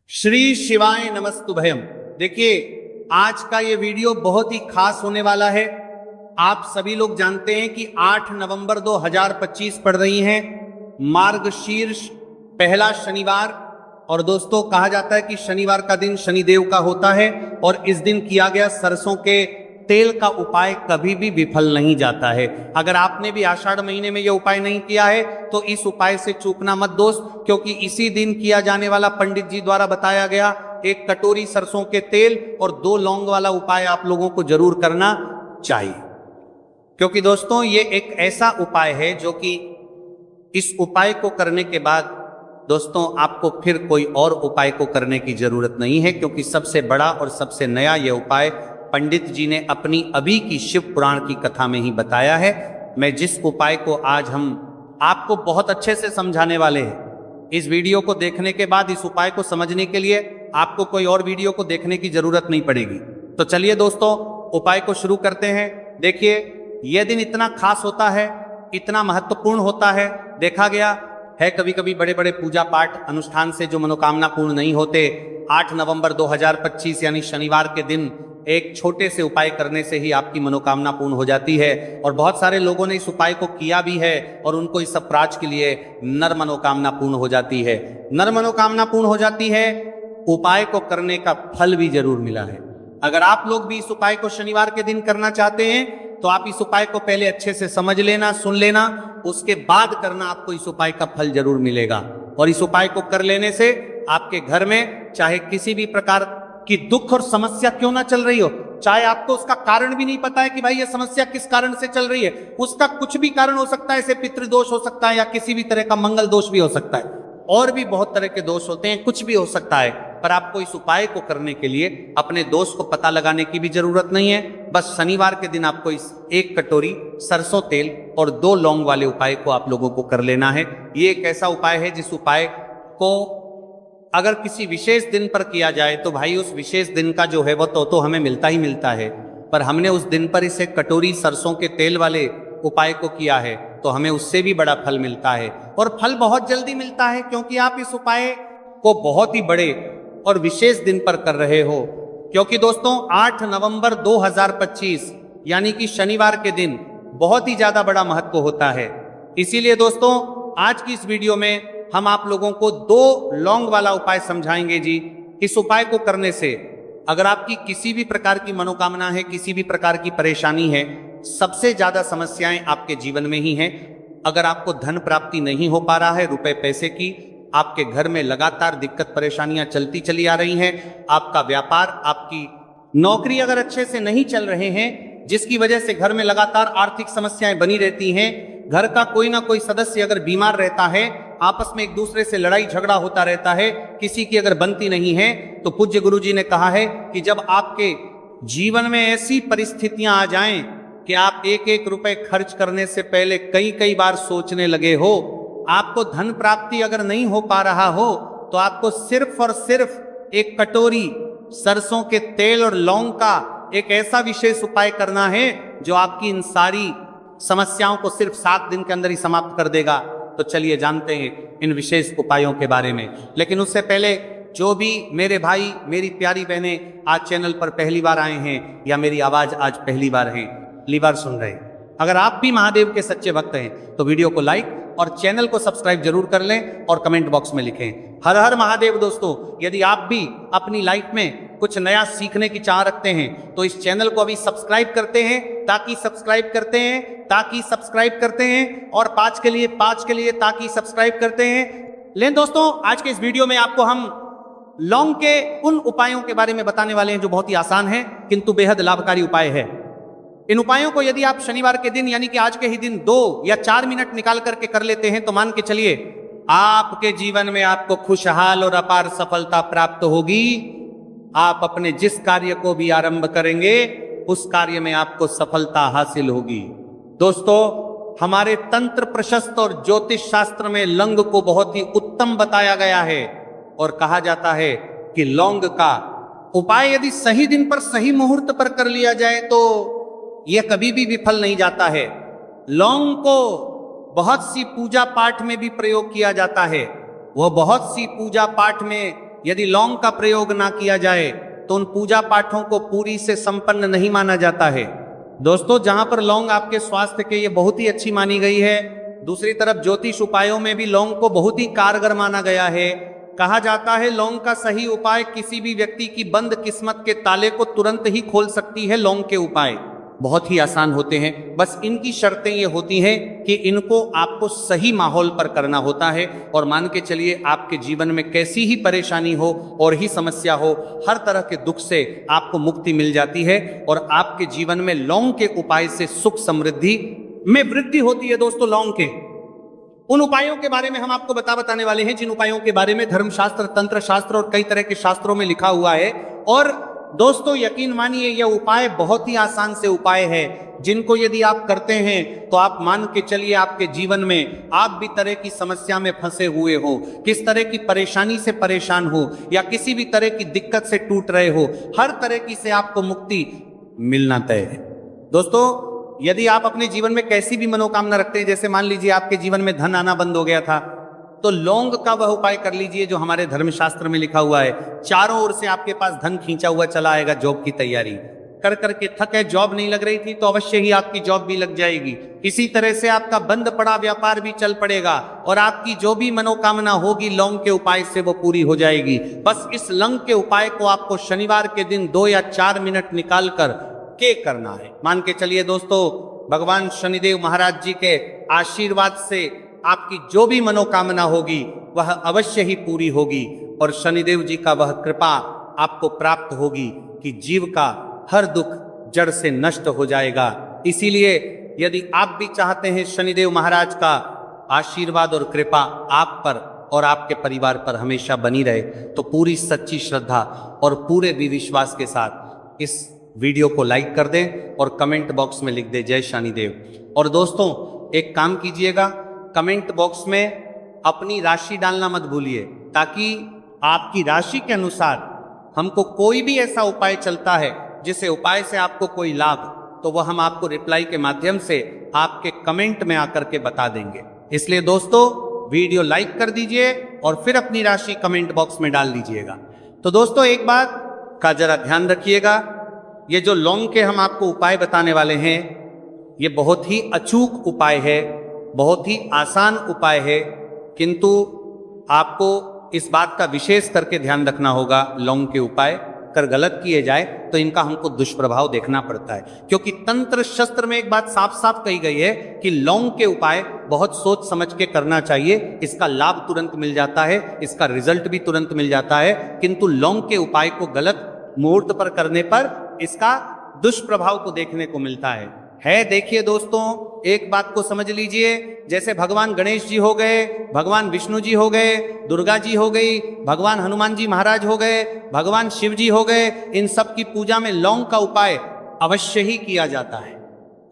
श्री शिवाय नमस्तुभयम। देखिए, आज का ये वीडियो बहुत ही खास होने वाला है। आप सभी लोग जानते हैं कि 8 नवंबर 2025 पड़ रही हैं, मार्गशीर्ष पहला शनिवार। और दोस्तों, कहा जाता है कि शनिवार का दिन शनिदेव का होता है और इस दिन किया गया सरसों के तेल का उपाय कभी भी विफल नहीं जाता है। अगर आपने भी आषाढ़ महीने में यह उपाय नहीं किया है तो इस उपाय से चूकना मत दोस्त, क्योंकि इसी दिन किया जाने वाला पंडित जी द्वारा बताया गया एक कटोरी सरसों के तेल और 2 लौंग वाला उपाय आप लोगों को जरूर करना चाहिए। क्योंकि दोस्तों, ये एक ऐसा उपाय है जो कि इस उपाय को करने के बाद दोस्तों आपको फिर कोई और उपाय को करने की जरूरत नहीं है, क्योंकि सबसे बड़ा और सबसे नया यह उपाय पंडित जी ने अपनी अभी की शिव पुराण की कथा में ही बताया है। मैं जिस उपाय को आज हम आपको बहुत अच्छे से समझाने वाले हैं, इस वीडियो को देखने के बाद इस उपाय को समझने के लिए आपको कोई और वीडियो को देखने की जरूरत नहीं पड़ेगी। तो चलिए दोस्तों, उपाय को शुरू करते हैं। देखिए, यह दिन इतना खास होता है, इतना महत्वपूर्ण होता है। देखा गया है कभी कभी बड़े बड़े पूजा पाठ अनुष्ठान से जो मनोकामना पूर्ण नहीं होते, 8 नवंबर 2025 यानी शनिवार के दिन एक छोटे से उपाय करने से ही आपकी मनोकामना पूर्ण हो जाती है। और बहुत सारे लोगों ने इस उपाय को किया भी है और उनको इस अपराध के लिए नर मनोकामना पूर्ण हो जाती है। नर मनोकामना पूर्ण हो जाती है, उपाय को करने का फल भी जरूर मिला है। अगर आप लोग भी इस उपाय को शनिवार के दिन करना चाहते हैं तो आप इस उपाय को पहले अच्छे से समझ लेना, सुन लेना, उसके बाद करना, आपको इस उपाय का फल जरूर मिलेगा। और इस उपाय को कर लेने से आपके घर में चाहे किसी भी प्रकार की दुख और समस्या क्यों ना चल रही हो, चाहे आपको उसका कारण भी नहीं पता है कि भाई ये समस्या किस कारण से चल रही है, उसका कुछ भी कारण हो सकता है, जैसे पितृदोष हो सकता है या किसी भी तरह का मंगल दोष भी हो सकता है, और भी बहुत तरह के दोष होते हैं, कुछ भी हो सकता है। पर आपको इस उपाय को करने के लिए अपने दोष को पता लगाने की भी जरूरत नहीं है। बस शनिवार के दिन आपको इस 1 कटोरी सरसों तेल और 2 लौंग वाले उपाय को आप लोगों को कर लेना है। ये एक ऐसा उपाय है जिस उपाय को अगर किसी विशेष दिन पर किया जाए तो भाई उस विशेष दिन का जो है वो तो हमें मिलता ही मिलता है। पर हमने उस दिन पर इसे कटोरी सरसों के तेल वाले उपाय को किया है तो हमें उससे भी बड़ा फल मिलता है, और फल बहुत जल्दी मिलता है, क्योंकि आप इस उपाय को बहुत ही बड़े और विशेष दिन पर कर रहे हो। क्योंकि दोस्तों, 8 नवंबर 2025 यानी कि शनिवार के दिन बहुत ही ज्यादा बड़ा महत्व होता है। इसीलिए दोस्तों, आज की इस वीडियो में हम आप लोगों को 2 लौंग वाला उपाय समझाएंगे जी। इस उपाय को करने से अगर आपकी किसी भी प्रकार की मनोकामना है, किसी भी प्रकार की परेशानी है, सबसे ज्यादा समस्याएं आपके जीवन में ही हैं। अगर आपको धन प्राप्ति नहीं हो पा रहा है, रुपए पैसे की, आपके घर में लगातार दिक्कत परेशानियां चलती चली आ रही हैं, आपका व्यापार, आपकी नौकरी अगर अच्छे से नहीं चल रहे हैं, जिसकी वजह से घर में लगातार आर्थिक समस्याएं बनी रहती हैं, घर का कोई ना कोई सदस्य अगर बीमार रहता है, आपस में एक दूसरे से लड़ाई झगड़ा होता रहता है, किसी की अगर बनती नहीं है, तो पूज्य गुरु जी ने कहा है कि जब आपके जीवन में ऐसी परिस्थितियां आ जाएं कि आप 1-1 रुपए खर्च करने से पहले कई बार सोचने लगे हो, आपको धन प्राप्ति अगर नहीं हो पा रहा हो, तो आपको सिर्फ और सिर्फ 1 कटोरी सरसों के तेल और लौंग का एक ऐसा विशेष उपाय करना है जो आपकी इन सारी समस्याओं को सिर्फ 7 दिन के अंदर ही समाप्त कर देगा। तो चलिए जानते हैं इन विशेष उपायों के बारे में। लेकिन उससे पहले जो भी मेरे भाई, मेरी प्यारी बहनें आज चैनल पर पहली बार आए हैं या मेरी आवाज आज पहली बार सुन रहे हैं, अगर आप भी महादेव के सच्चे भक्त हैं तो वीडियो को लाइक और चैनल को सब्सक्राइब जरूर कर लें और कमेंट बॉक्स में लिखें हर हर महादेव। दोस्तों, यदि आप भी अपनी लाइफ में कुछ नया सीखने की चाह रखते हैं तो इस चैनल को अभी सब्सक्राइब करते हैं ताकि सब्सक्राइब करते हैं और 5 के लिए ताकि सब्सक्राइब करते हैं। लेकिन दोस्तों, आज के इस वीडियो में आपको हम लौंग के उन उपायों के बारे में बताने वाले हैं जो बहुत ही आसान है किंतु बेहद लाभकारी उपाय है। इन उपायों को यदि आप शनिवार के दिन यानी कि आज के ही दिन 2 या 4 मिनट निकाल करके कर लेते हैं तो मान के चलिए आपके जीवन में आपको खुशहाल और अपार सफलता प्राप्त होगी। आप अपने जिस कार्य को भी आरंभ करेंगे उस कार्य में आपको सफलता हासिल होगी। दोस्तों, हमारे तंत्र प्रशस्त और ज्योतिष शास्त्र में लौंग को बहुत ही उत्तम बताया गया है और कहा जाता है कि लौंग का उपाय यदि सही दिन पर सही मुहूर्त पर कर लिया जाए तो यह कभी भी विफल नहीं जाता है। लौंग को बहुत सी पूजा पाठ में भी प्रयोग किया जाता है। वह बहुत सी पूजा पाठ में यदि लौंग का प्रयोग ना किया जाए तो उन पूजा पाठों को पूरी से संपन्न नहीं माना जाता है। दोस्तों, जहां पर लौंग आपके स्वास्थ्य के लिए बहुत ही अच्छी मानी गई है, दूसरी तरफ ज्योतिष उपायों में भी लौंग को बहुत ही कारगर माना गया है। कहा जाता है लौंग का सही उपाय किसी भी व्यक्ति की बंद किस्मत के ताले को तुरंत ही खोल सकती है। लौंग के उपाय बहुत ही आसान होते हैं, बस इनकी शर्तें ये होती हैं कि इनको आपको सही माहौल पर करना होता है। और मान के चलिए आपके जीवन में कैसी ही परेशानी हो और ही समस्या हो, हर तरह के दुख से आपको मुक्ति मिल जाती है और आपके जीवन में लौंग के उपाय से सुख समृद्धि में वृद्धि होती है। दोस्तों, लौंग के उन उपायों के बारे में हम आपको बताने वाले हैं जिन उपायों के बारे में धर्मशास्त्र, तंत्र शास्त्र और कई तरह के शास्त्रों में लिखा हुआ है। और दोस्तों, यकीन मानिए यह उपाय बहुत ही आसान से उपाय है, जिनको यदि आप करते हैं तो आप मान के चलिए आपके जीवन में आप भी तरह की समस्या में फंसे हुए हो, किस तरह की परेशानी से परेशान हो या किसी भी तरह की दिक्कत से टूट रहे हो, हर तरह की से आपको मुक्ति मिलना तय है। दोस्तों, यदि आप अपने जीवन में कैसी भी मनोकामना रखते हैं, जैसे मान लीजिए आपके जीवन में धन आना बंद हो गया था, तो लौंग का वह उपाय कर लीजिए जो हमारे धर्मशास्त्र में लिखा हुआ है। चारों ओर से आपके पास धन खींचा हुआ चला आएगा। जॉब की तैयारी कर करके थक है, जॉब नहीं लग रही थी, तो अवश्य ही आपकी जॉब भी लग जाएगी। इसी तरह से आपका बंद पड़ा व्यापार भी चल पड़ेगा और आपकी जो भी मनोकामना होगी लौंग के उपाय से वो पूरी हो जाएगी। बस इस लौंग के उपाय को आपको शनिवार के दिन 2 या 4 मिनट निकाल कर के करना है। मान के चलिए दोस्तों, भगवान शनिदेव महाराज जी के आशीर्वाद से आपकी जो भी मनोकामना होगी वह अवश्य ही पूरी होगी और शनिदेव जी का वह कृपा आपको प्राप्त होगी कि जीव का हर दुख जड़ से नष्ट हो जाएगा। इसीलिए यदि आप भी चाहते हैं शनिदेव महाराज का आशीर्वाद और कृपा आप पर और आपके परिवार पर हमेशा बनी रहे, तो पूरी सच्ची श्रद्धा और पूरे विश्वास के साथ इस वीडियो को लाइक कर दें और कमेंट बॉक्स में लिख दें जय शनिदेव। और दोस्तों, एक काम कीजिएगा, कमेंट बॉक्स में अपनी राशि डालना मत भूलिए, ताकि आपकी राशि के अनुसार हमको कोई भी ऐसा उपाय चलता है जिसे उपाय से आपको कोई लाभ, तो वह हम आपको रिप्लाई के माध्यम से आपके कमेंट में आकर के बता देंगे। इसलिए दोस्तों, वीडियो लाइक कर दीजिए और फिर अपनी राशि कमेंट बॉक्स में डाल दीजिएगा। तो दोस्तों, एक बात का जरा ध्यान रखिएगा, ये जो लौंग के हम आपको उपाय बताने वाले हैं, ये बहुत ही अचूक उपाय है, बहुत ही आसान उपाय है, किंतु आपको इस बात का विशेष करके ध्यान रखना होगा, लौंग के उपाय कर गलत किए जाए तो इनका हमको दुष्प्रभाव देखना पड़ता है। क्योंकि तंत्र शस्त्र में एक बात साफ साफ कही गई है कि लौंग के उपाय बहुत सोच समझ के करना चाहिए, इसका लाभ तुरंत मिल जाता है, इसका रिजल्ट भी तुरंत मिल जाता है। किंतु लौंग के उपाय को गलत मुहूर्त पर करने पर इसका दुष्प्रभाव को देखने को मिलता है। देखिए दोस्तों, एक बात को समझ लीजिए, जैसे भगवान गणेश जी हो गए, भगवान विष्णु जी हो गए, दुर्गा जी हो गई, भगवान हनुमान जी महाराज हो गए, भगवान शिव जी हो गए, इन सब की पूजा में लौंग का उपाय अवश्य ही किया जाता है।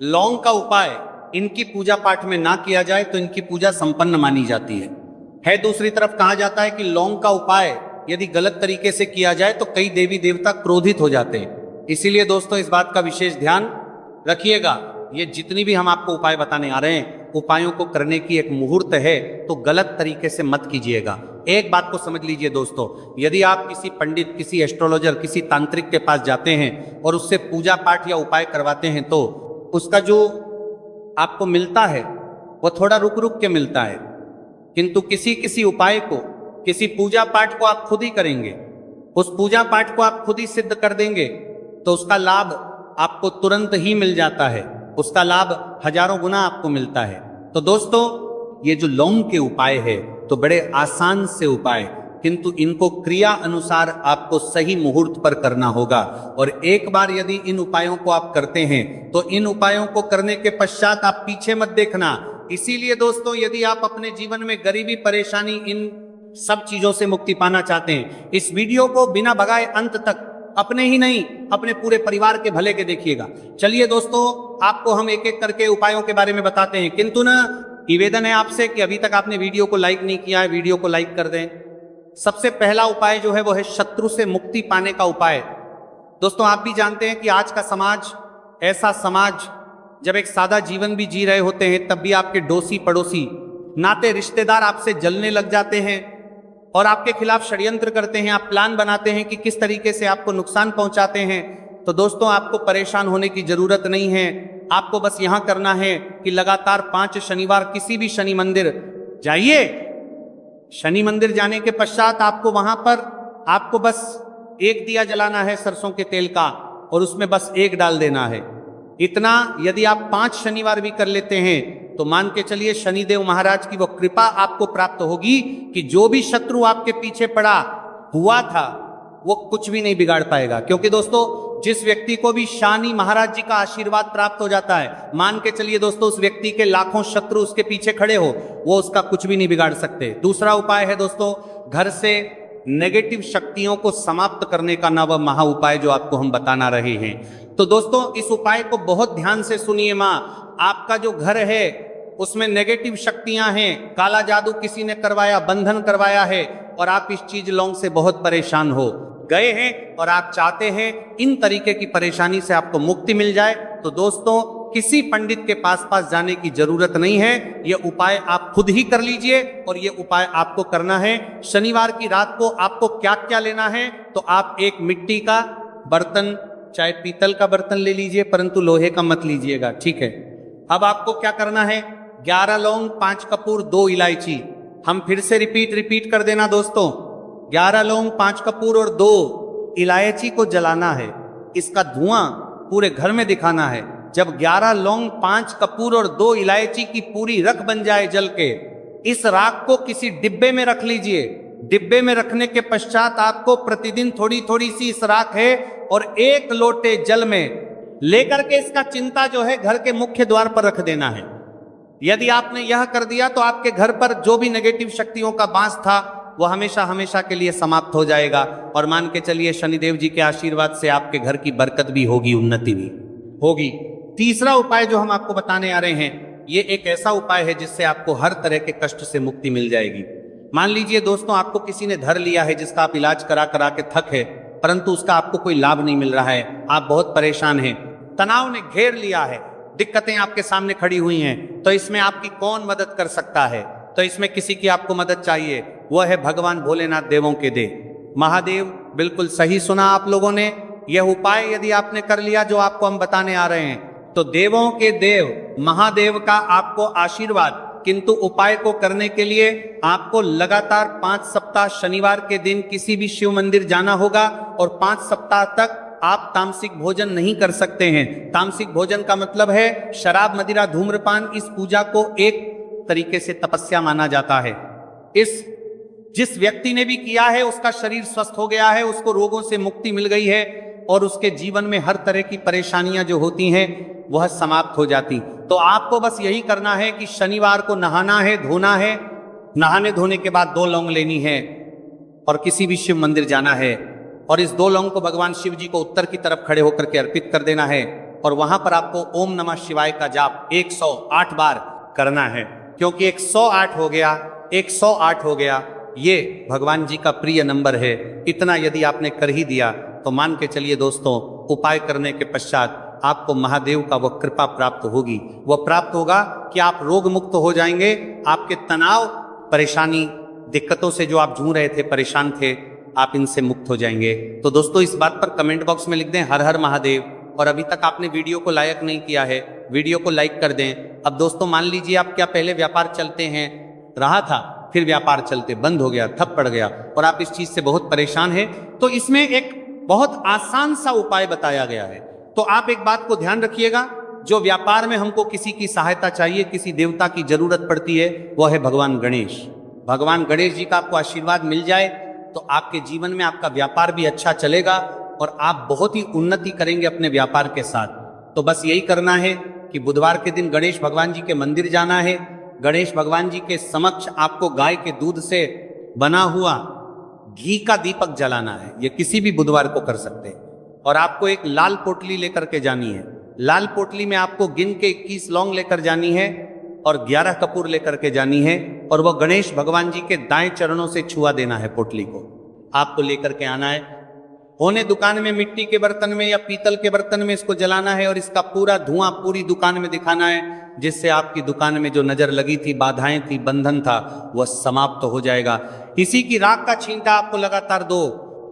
लौंग का उपाय इनकी पूजा पाठ में ना किया जाए तो इनकी पूजा संपन्न मानी जाती है। दूसरी तरफ कहा जाता है कि लौंग का उपाय यदि गलत तरीके से किया जाए तो कई देवी देवता क्रोधित हो जाते हैं। इसीलिए दोस्तों, इस बात का विशेष ध्यान रखिएगा। ये जितनी भी हम आपको उपाय बताने आ रहे हैं, उपायों को करने की एक मुहूर्त है, तो गलत तरीके से मत कीजिएगा। एक बात को समझ लीजिए दोस्तों, यदि आप किसी पंडित, किसी एस्ट्रोलॉजर, किसी तांत्रिक के पास जाते हैं और उससे पूजा पाठ या उपाय करवाते हैं, तो उसका जो आपको मिलता है वो थोड़ा रुक रुक के मिलता है। किंतु किसी किसी उपाय को, किसी पूजा पाठ को आप खुद ही करेंगे, उस पूजा पाठ को आप खुद ही सिद्ध कर देंगे, तो उसका लाभ आपको तुरंत ही मिल जाता है, उसका लाभ हजारों गुना आपको मिलता है। तो दोस्तों, ये जो लौंग के उपाय है तो बड़े आसान से उपाय, किंतु इनको क्रिया अनुसार आपको सही मुहूर्त पर करना होगा। और एक बार यदि इन उपायों को आप करते हैं तो इन उपायों को करने के पश्चात आप पीछे मत देखना। इसीलिए दोस्तों, यदि आप अपने जीवन में गरीबी, परेशानी, इन सब चीजों से मुक्ति पाना चाहते हैं, इस वीडियो को बिना भगाए अंत तक अपने ही नहीं, अपने पूरे परिवार के भले के देखिएगा। चलिए दोस्तों, आपको हम एक एक करके उपायों के बारे में बताते हैं, किंतु ना निवेदन है आपसे कि अभी तक आपने वीडियो को लाइक नहीं किया है, वीडियो को लाइक कर दें। सबसे पहला उपाय जो है वो है शत्रु से मुक्ति पाने का उपाय। दोस्तों, आप भी जानते हैं कि आज का समाज ऐसा समाज, जब एक सादा जीवन भी जी रहे होते हैं तब भी आपके डोसी पड़ोसी, नाते रिश्तेदार आपसे जलने लग जाते हैं और आपके खिलाफ षड्यंत्र करते हैं, आप प्लान बनाते हैं कि किस तरीके से आपको नुकसान पहुंचाते हैं, तो दोस्तों आपको परेशान होने की जरूरत नहीं है। आपको बस यहां करना है कि लगातार 5 शनिवार किसी भी शनि मंदिर जाइए। शनि मंदिर जाने के पश्चात आपको वहां पर आपको बस एक दिया जलाना है सरसों के तेल का, और उसमें बस एक डाल देना है। इतना यदि आप 5 शनिवार भी कर लेते हैं तो मान के चलिए शनिदेव महाराज की वो कृपा आपको प्राप्त होगी कि जो भी शत्रु आपके पीछे पड़ा हुआ था वो कुछ भी नहीं बिगाड़ पाएगा। क्योंकि दोस्तों जिस व्यक्ति को भी शनि महाराज जी का आशीर्वाद प्राप्त हो जाता है, मान के चलिए दोस्तों उस व्यक्ति के लाखों शत्रु उसके पीछे खड़े हो, वो उसका कुछ भी नहीं बिगाड़ सकते। दूसरा उपाय है दोस्तों, घर से नेगेटिव शक्तियों को समाप्त करने का नव महा उपाय जो आपको हम बताना रहे हैं। तो दोस्तों इस उपाय को बहुत ध्यान से सुनिए। माँ, आपका जो घर है उसमें नेगेटिव शक्तियां हैं, काला जादू किसी ने करवाया, बंधन करवाया है, और आप इस चीज लौंग से बहुत परेशान हो गए हैं और आप चाहते हैं इन तरीके की परेशानी से आपको मुक्ति मिल जाए, तो दोस्तों किसी पंडित के पास जाने की जरूरत नहीं है। यह उपाय आप खुद ही कर लीजिए, और यह उपाय आपको करना है। शनिवार की रात को आपको क्या क्या लेना है, तो आप एक मिट्टी का बर्तन, चाहे पीतल का बर्तन ले लीजिए, परंतु लोहे का मत लीजिएगा, ठीक है। अब आपको क्या करना है, 11 लौंग, 5 कपूर, 2 इलायची। हम फिर से रिपीट कर देना दोस्तों, 11 लौंग, 5 कपूर और 2 इलायची को जलाना है। इसका धुआं पूरे घर में दिखाना है। जब 11 लौंग, 5 कपूर और 2 इलायची की पूरी रख बन जाए जल के, इस राख को किसी डिब्बे में रख लीजिए। डिब्बे में रखने के पश्चात आपको प्रतिदिन थोड़ी थोड़ी सी इस राख है और 1 लोटे जल में लेकर के इसका चिंता जो है घर के मुख्य द्वार पर रख देना है। यदि आपने यह कर दिया तो आपके घर पर जो भी नेगेटिव शक्तियों का बांस था वो हमेशा हमेशा के लिए समाप्त हो जाएगा, और मान के चलिए शनिदेव जी के आशीर्वाद से आपके घर की बरकत भी होगी, उन्नति भी होगी। तीसरा उपाय जो हम आपको बताने आ रहे हैं, ये एक ऐसा उपाय है जिससे आपको हर तरह के कष्ट से मुक्ति मिल जाएगी। मान लीजिए दोस्तों आपको किसी ने धर लिया है जिसका आप इलाज करा करा के थक है, परंतु उसका आपको कोई लाभ नहीं मिल रहा है, आप बहुत परेशान हैं, तनाव ने घेर लिया है, दिक्कतें आपके सामने खड़ी हुई हैं, तो इसमें आपकी कौन मदद कर सकता है? तो इसमें किसी की आपको मदद चाहिए, वह है भगवान भोलेनाथ, देवों के देव महादेव। बिल्कुल सही सुना आप लोगों ने। यह उपाय यदि आपने कर लिया जो आपको हम बताने आ रहे हैं, तो देवों के देव महादेव का आपको आशीर्वाद। किंतु उपाय को करने के लिए आपको लगातार 5 सप्ताह शनिवार के दिन किसी भी शिव मंदिर जाना होगा, और 5 सप्ताह तक आप तामसिक भोजन नहीं कर सकते हैं। तामसिक भोजन का मतलब है शराब, मदिरा, धूम्रपान। इस पूजा को एक तरीके से तपस्या माना जाता है। जिस व्यक्ति ने भी किया है उसका शरीर स्वस्थ हो गया है, उसको रोगों से मुक्ति मिल गई है, और उसके जीवन में हर तरह की परेशानियां जो होती हैं वह समाप्त हो जाती। तो आपको बस यही करना है कि शनिवार को नहाना है, धोना है, नहाने धोने के बाद 2 लौंग लेनी है और किसी भी शिव मंदिर जाना है, और इस 2 लौंग को भगवान शिव जी को उत्तर की तरफ खड़े होकर के अर्पित कर देना है, और वहां पर आपको ओम नमः शिवाय का जाप 108 बार करना है। क्योंकि 108 हो गया, 108 हो गया, ये भगवान जी का प्रिय नंबर है। इतना यदि आपने कर ही दिया तो मान के चलिए दोस्तों, उपाय करने के पश्चात आपको महादेव का वह कृपा प्राप्त होगी। वह प्राप्त होगा कि आप रोग मुक्त हो जाएंगे। आपके तनाव, परेशानी, दिक्कतों से जो आप जूझ रहे थे, परेशान थे, आप इनसे मुक्त हो जाएंगे। तो दोस्तों इस बात पर कमेंट बॉक्स में लिख दें हर हर महादेव। और अभी तक आपने वीडियो को लाइक नहीं किया है, वीडियो को लाइक कर दें। अब दोस्तों मान लीजिए आप क्या पहले व्यापार चलते हैं रहा था, फिर व्यापार चलते बंद हो गया, ठप पड़ गया, और आप इस चीज से बहुत परेशान हैं, तो इसमें एक बहुत आसान सा उपाय बताया गया है। तो आप एक बात को ध्यान रखिएगा, जो व्यापार में हमको किसी की सहायता चाहिए, किसी देवता की जरूरत पड़ती है, वह है भगवान गणेश। भगवान गणेश जी का आपको आशीर्वाद मिल जाए तो आपके जीवन में आपका व्यापार भी अच्छा चलेगा और आप बहुत ही उन्नति करेंगे अपने व्यापार के साथ। तो बस यही करना है कि बुधवार के दिन गणेश भगवान जी के मंदिर जाना है। गणेश भगवान जी के समक्ष आपको गाय के दूध से बना हुआ घी का दीपक जलाना है। ये किसी भी बुधवार को कर सकते हैं। और आपको एक लाल पोटली लेकर के जानी है। लाल पोटली में आपको गिन के 21 लौंग लेकर जानी है और 11 कपूर लेकर के जानी है, और वह गणेश भगवान जी के दाएं चरणों से छुआ देना है। पोटली को आपको लेकर के आना है। होने दुकान में मिट्टी के बर्तन में या पीतल के बर्तन में इसको जलाना है, और इसका पूरा धुआं पूरी दुकान में दिखाना है, जिससे आपकी दुकान में जो नजर लगी थी, बाधाएं थी, बंधन था, वह समाप्त हो जाएगा। किसी की राख का छींटा आपको लगातार 2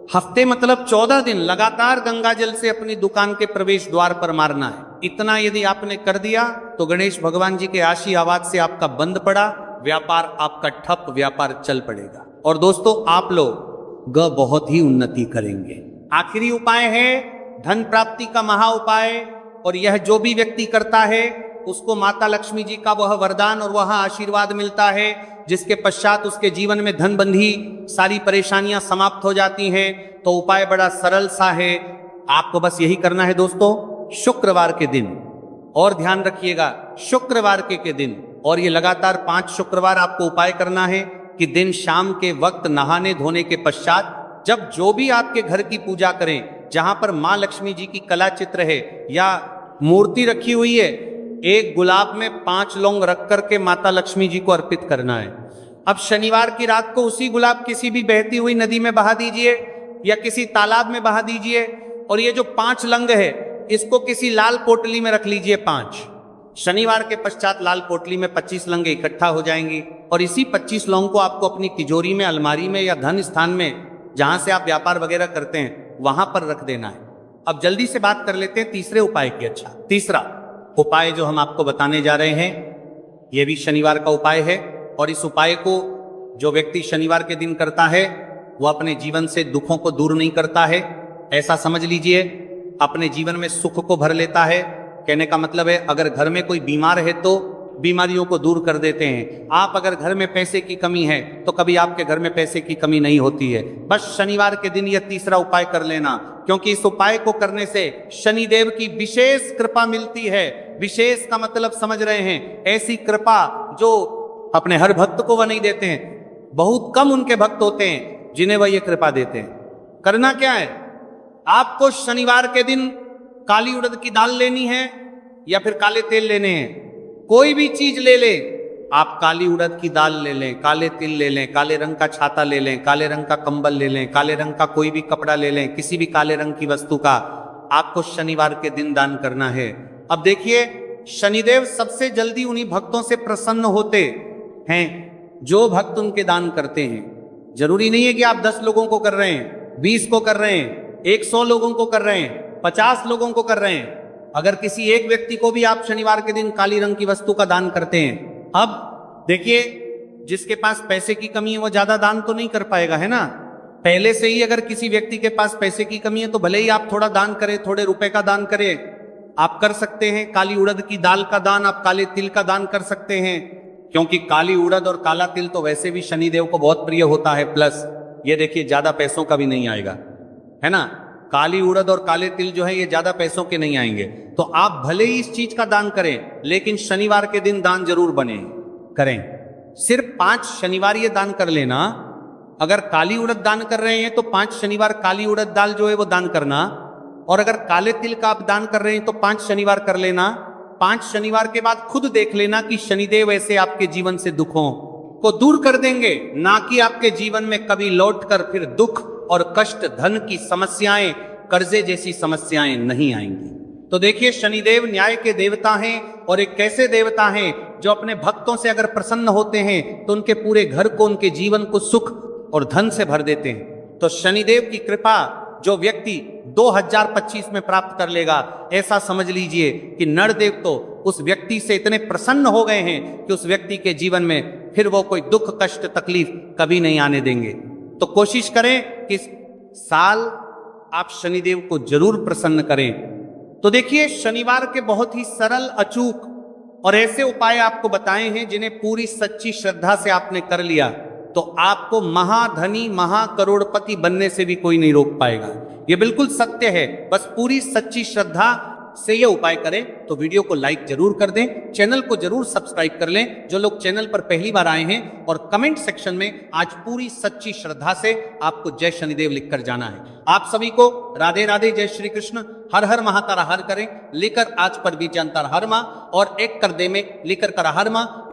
हफ्ते मतलब 14 दिन लगातार गंगा जल से अपनी दुकान के प्रवेश द्वार पर मारना है। इतना यदि आपने कर दिया तो गणेश भगवान जी के आशीर्वाद से आपका बंद पड़ा व्यापार आपका ठप व्यापार चल पड़ेगा। और दोस्तों आप लोग बहुत ही उन्नति करेंगे। आखिरी उपाय है धन प्राप्ति का महा उपाय, और यह जो भी व्यक्ति करता है उसको माता लक्ष्मी जी का वह वरदान और वह आशीर्वाद मिलता है, जिसके पश्चात उसके जीवन में धन बंधी सारी परेशानियां समाप्त हो जाती हैं। तो उपाय बड़ा सरल सा है, आपको बस यही करना है दोस्तों, शुक्रवार के दिन, और ध्यान रखिएगा शुक्रवार के दिन, और ये लगातार 5 शुक्रवार आपको उपाय करना है कि दिन शाम के वक्त नहाने धोने के पश्चात जब जो भी आपके घर की पूजा करें, जहां पर मां लक्ष्मी जी की कला चित्र है या मूर्ति रखी हुई है, एक गुलाब में 5 लौंग रख करके माता लक्ष्मी जी को अर्पित करना है। अब शनिवार की रात को उसी गुलाब किसी भी बहती हुई नदी में बहा दीजिए या किसी तालाब में बहा दीजिए, और ये जो 5 लौंग है इसको किसी लाल पोटली में रख लीजिए 5। शनिवार के पश्चात लाल पोटली में 25 लौंगे इकट्ठा हो जाएंगी, और इसी 25 लौंग को आपको अपनी तिजोरी में, अलमारी में या धन स्थान में जहां से आप व्यापार वगैरह करते हैं वहां पर रख देना है। अब जल्दी से बात कर लेते हैं तीसरे उपाय की। अच्छा, तीसरा उपाय जो हम आपको बताने जा रहे हैं यह भी शनिवार का उपाय है, और इस उपाय को जो व्यक्ति शनिवार के दिन करता है वह अपने जीवन से दुखों को दूर नहीं करता है, ऐसा समझ लीजिए, अपने जीवन में सुख को भर लेता है। कहने का मतलब है अगर घर में कोई बीमार है तो बीमारियों को दूर कर देते हैं। आप अगर घर में पैसे की कमी है तो कभी आपके घर में पैसे की कमी नहीं होती है। बस शनिवार के दिन यह तीसरा उपाय कर लेना, क्योंकि इस उपाय को करने से शनिदेव की विशेष कृपा मिलती है। विशेष का मतलब समझ रहे हैं, ऐसी कृपा जो अपने हर भक्त को वह नहीं देते हैं, बहुत कम उनके भक्त होते हैं जिन्हें वह ये कृपा देते हैं। करना क्या है, आपको शनिवार के दिन काली उड़द की दाल लेनी है या फिर काले तेल लेने हैं, कोई भी चीज ले ले, आप काली उड़द की दाल ले लें, काले तिल ले लें, काले रंग का छाता ले लें, काले रंग का कंबल ले लें, काले रंग का कोई भी कपड़ा ले लें, किसी भी काले रंग की वस्तु का आपको शनिवार के दिन दान करना है। अब देखिए, शनिदेव सबसे जल्दी उन्हीं भक्तों से प्रसन्न होते हैं जो भक्त उनके दान करते हैं। जरूरी नहीं है कि आप 10 लोगों को कर रहे हैं, 20 को कर रहे हैं, 100 लोगों को कर रहे हैं, 50 लोगों को कर रहे हैं। अगर किसी एक व्यक्ति को भी आप शनिवार के दिन काली रंग की वस्तु का दान करते हैं, अब देखिए, जिसके पास पैसे की कमी है वो ज्यादा दान तो नहीं कर पाएगा, है ना। पहले से ही अगर किसी व्यक्ति के पास पैसे की कमी है तो भले ही आप थोड़ा दान करें, थोड़े रुपए का दान करें, आप कर सकते हैं। काली उड़द की दाल का दान, आप काले तिल का दान कर सकते हैं, क्योंकि काली उड़द और काला तिल तो वैसे भी शनिदेव को बहुत प्रिय होता है। प्लस ये देखिए, ज्यादा पैसों का भी नहीं आएगा, है ना। काली उड़द और काले तिल जो है ये ज्यादा पैसों के नहीं आएंगे। तो आप भले ही इस चीज का दान करें, लेकिन शनिवार के दिन दान जरूर बने करें। सिर्फ 5 शनिवार ये दान कर लेना। अगर काली उड़द दान कर रहे हैं तो 5 शनिवार काली उड़द दाल जो है वो दान करना, और अगर काले तिल का आप दान कर रहे हैं तो 5 शनिवार कर लेना। 5 शनिवार के बाद खुद देख लेना कि शनिदेव ऐसे आपके जीवन से दुखों को दूर कर देंगे, ना कि आपके जीवन में कभी लौट कर फिर दुख और कष्ट, धन की समस्याएं, कर्जे जैसी समस्याएं नहीं आएंगी। तो देखिए, शनिदेव न्याय के देवता हैं, और एक कैसे देवता हैं जो अपने भक्तों से अगर प्रसन्न होते हैं तो उनके पूरे घर को, उनके जीवन को सुख और धन से भर देते हैं। तो शनिदेव की कृपा जो व्यक्ति 2025 में प्राप्त कर लेगा, ऐसा समझ लीजिए कि नरदेव तो उस व्यक्ति से इतने प्रसन्न हो गए हैं कि उस व्यक्ति के जीवन में फिर वो कोई दुख, कष्ट, तकलीफ कभी नहीं आने देंगे। तो कोशिश करें कि इस साल आप शनिदेव को जरूर प्रसन्न करें। तो देखिए, शनिवार के बहुत ही सरल, अचूक और ऐसे उपाय आपको बताए हैं जिन्हें पूरी सच्ची श्रद्धा से आपने कर लिया तो आपको महाधनी, महाकरोड़पति बनने से भी कोई नहीं रोक पाएगा। ये बिल्कुल सत्य है। बस पूरी सच्ची श्रद्धा से ये उपाय करें। तो वीडियो को लाइक जरूर कर दें, चैनल को जरूर सब्सक्राइब कर लें जो लोग चैनल पर पहली बार आए हैं, और कमेंट सेक्शन में आज पूरी सच्ची श्रद्धा से आपको जय शनिदेव लिखकर जाना है। आप सभी को राधे राधे, जय श्री कृष्ण। हर हर महातारा हर करें, लेकर आज पर भी जानता हर माँ, और एक कर दे में लेकर कर हर माँ।